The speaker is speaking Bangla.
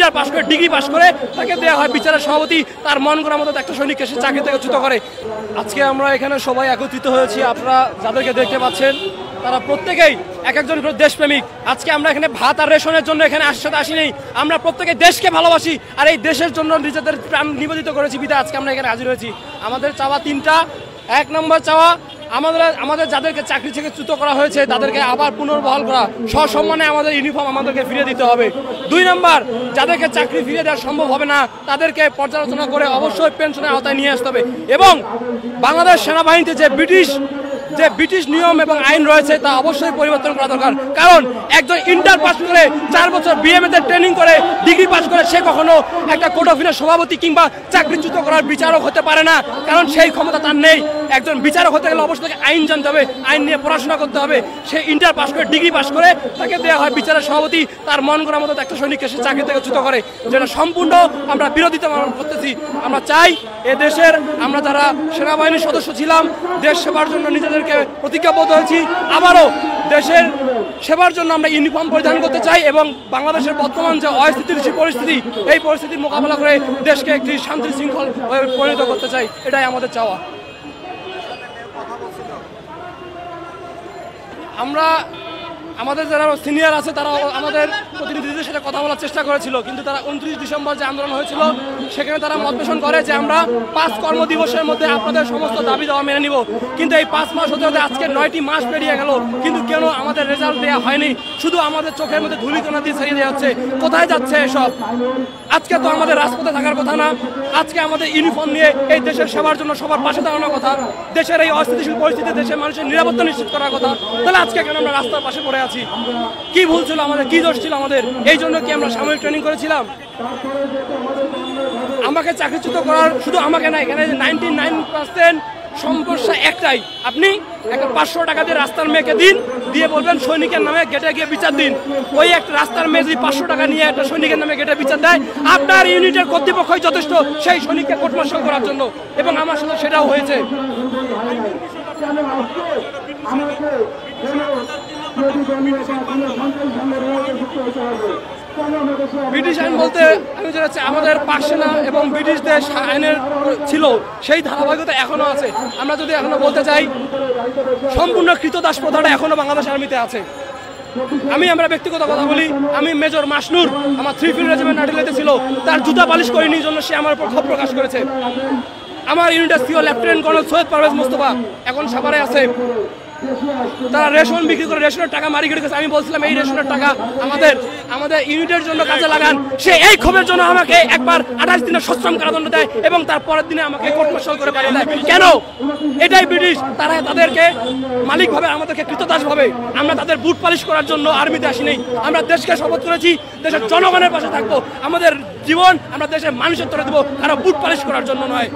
ইন্টার পাস করে ডিগ্রি পাস করে তাকে দেওয়া হয় বিচারের সভাপতি, তার মন করার মতো একটা সৈনিককে সে চাকরি থেকে চ্যুত করে। আজকে আমরা এখানে সবাই একত্রিত হয়েছি, আপনারা যাদেরকে দেখতে পাচ্ছেন তারা প্রত্যেকেই এক একজন করে দেশপ্রেমিক। আজকে আমরা এখানে ভাত আর রেশনের জন্য এখানে সাথে আসিনি, আমরা প্রত্যেকে দেশকে ভালোবাসি আর এই দেশের জন্য নিজেদের প্রাণ নিবেদিত করেছি বিধায় আজকে আমরা এখানে হাজির হয়েছি। আমাদের চাওয়া তিনটা। এক নম্বর চাওয়া, আমাদের যাদেরকে চাকরি থেকে চ্যুত করা হয়েছে তাদেরকে আবার পুনর্বহাল করা, সসম্মানে আমাদের ইউনিফর্ম আমাদেরকে ফিরিয়ে দিতে হবে। 2 নম্বর, যাদেরকে চাকরি ফিরিয়ে দেওয়া সম্ভব হবে না তাদেরকে পর্যালোচনা করে অবশ্যই পেনশনের আওতায় নিয়ে আসতে হবে। এবং বাংলাদেশ সেনাবাহিনীতে যে ব্রিটিশ নিয়ম এবং আইন রয়েছে তা অবশ্যই পরিবর্তন করা দরকার। কারণ একজন ইন্টার পাস করে 4 বছর বিএমএতে ট্রেনিং করে ডিগ্রি পাস করে সে কখনো একটা কোর্ট অফিসের সভাপতি কিংবা চাকরিচ্যুত করার বিচারক হতে পারে না, কারণ সেই ক্ষমতা তার নেই। একজন বিচারক হতে গেলে অবশ্যই তাকে আইন জানতে হবে, আইন নিয়ে পড়াশোনা করতে হবে। সে ইন্টার পাস করে ডিগ্রি পাস করে তাকে দেওয়া হয় বিচারের সভাপতি, তার মন করার মতো একটা সৈনিককে সে চাকরি থেকে চ্যুত করে, যেটা সম্পূর্ণ আমরা বিরোধিতা করতেছি। আমরা চাই এদেশের আমরা যারা সেনাবাহিনীর সদস্য ছিলাম, দেশ সেবার জন্য নিজেদেরকে প্রতিজ্ঞাবদ্ধ হয়েছি, আবারও দেশের সেবার জন্য আমরা ইউনিফর্ম পরিধান করতে চাই এবং বাংলাদেশের বর্তমান যে অস্থিতিশীল পরিস্থিতি, এই পরিস্থিতির মোকাবেলা করে দেশকে একটি শান্তি শৃঙ্খল পরিণত করতে চাই, এটাই আমাদের চাওয়া। আমাদের যারা সিনিয়র আছে তারা আমাদের প্রতিনিধিদের সাথে কথা বলার চেষ্টা করেছিল, কিন্তু তারা 29 ডিসেম্বর যে আন্দোলন হয়েছিল সেখানে তারা মত পোষণ করে যে আমরা 5 কর্মদিবসের মধ্যে আপনাদের সমস্ত দাবি দেওয়া মেনে নিব। কিন্তু এই 5 মাস হতে হতে আজকে 9টি মাস পেরিয়ে গেল, কিন্তু কেন আমাদের রেজাল্ট দেওয়া হয়নি? শুধু আমাদের চোখের মধ্যে ধূলিকণা দিয়ে ছাড়িয়ে দেওয়া হচ্ছে। কোথায় যাচ্ছে এসব? আজকে তো আমাদের রাজপথে থাকার কথা না, আজকে আমাদের ইউনিফর্ম নিয়ে এই দেশের সেবার জন্য সবার পাশে দাঁড়ানোর কথা, দেশের এই অস্থিতিশীল পরিস্থিতি দেশের মানুষের নিরাপত্তা নিশ্চিত করার কথা। তাহলে আজকে কেন আমরা রাস্তার পাশে পড়ে আছি? কি ভুল ছিল আমাদের? কি দোষ ছিল আমাদের? এই জন্য কি আমরা সাময়িক ট্রেনিং করেছিলাম? আমাকে চাকরিচ্যুত করার শুধু আমাকে না, এখানে 99% সমস্যা একটাই, আপনি একটা 500 টাকা দিয়ে রাস্তার মেয়েকে দিন, দিয়ে বলবেন সৈনিকের নামে গেটে গিয়ে বিচার দিন। ওই একটা রাস্তার মেয়ে যদি 500 টাকা নিয়ে একটা সৈনিকের নামে গেটে বিচার দেয়, আপনার ইউনিটের কর্তৃপক্ষই যথেষ্ট সেই সৈনিককে কোর্ট মার্শাল করার জন্য, এবং আমার সাথে সেটাও হয়েছে। ব্রিটিশ আইন বলতে আমি যেটা চাই, আমাদের পাক সেনা এবং ব্রিটিশদের আইনের ছিল সেই ধারাবাহিকতা এখনো আছে। আমরা যদি এখনো বলতে চাই, সম্পূর্ণ কৃতদাস প্রথাটা এখনো বাংলাদেশ আর্মিতে আছে। আমরা ব্যক্তিগত কথা বলি, আমি মেজর মাসনুর আমার 3 ফিল্ড রেজিমেন্ট নাটিলাতে ছিল, তার জুতা পালিশ করিনি জন্য সে আমার উপর ক্ষোভ প্রকাশ করেছে। আমার ইউনিটের CO lieutenant colonel Syed Parvez Mostafa এখন সাভারে আছে, তারা রেশন বিক্রি করে রেশনের টাকা মারি গেছে। আমি বলছিলাম এই রেশনের টাকা আমাদের ইউনিটের জন্য কাজে লাগান। সে এই ক্ষোভের জন্য আমাকে একবার 28 দিনের সশ্রম কারাদণ্ড দেয় এবং তার পরের দিনে আমাকে কোর্ট মার্শাল করে পাঠিয়ে দেয়। কেন? এটাই ব্রিটিশ। তারা তাদেরকে মালিক ভাবে, আমাদেরকে কৃতদাস ভাবে। আমরা তাদের বুট পালিশ করার জন্য আর্মিতে আসি নাই। আমরা দেশকে শপথ করেছি দেশের জনগণের পাশে থাকবো, আমাদের জীবন আমরা দেশের মানুষের তরে দেবো, তারা বুট পালিশ করার জন্য নয়।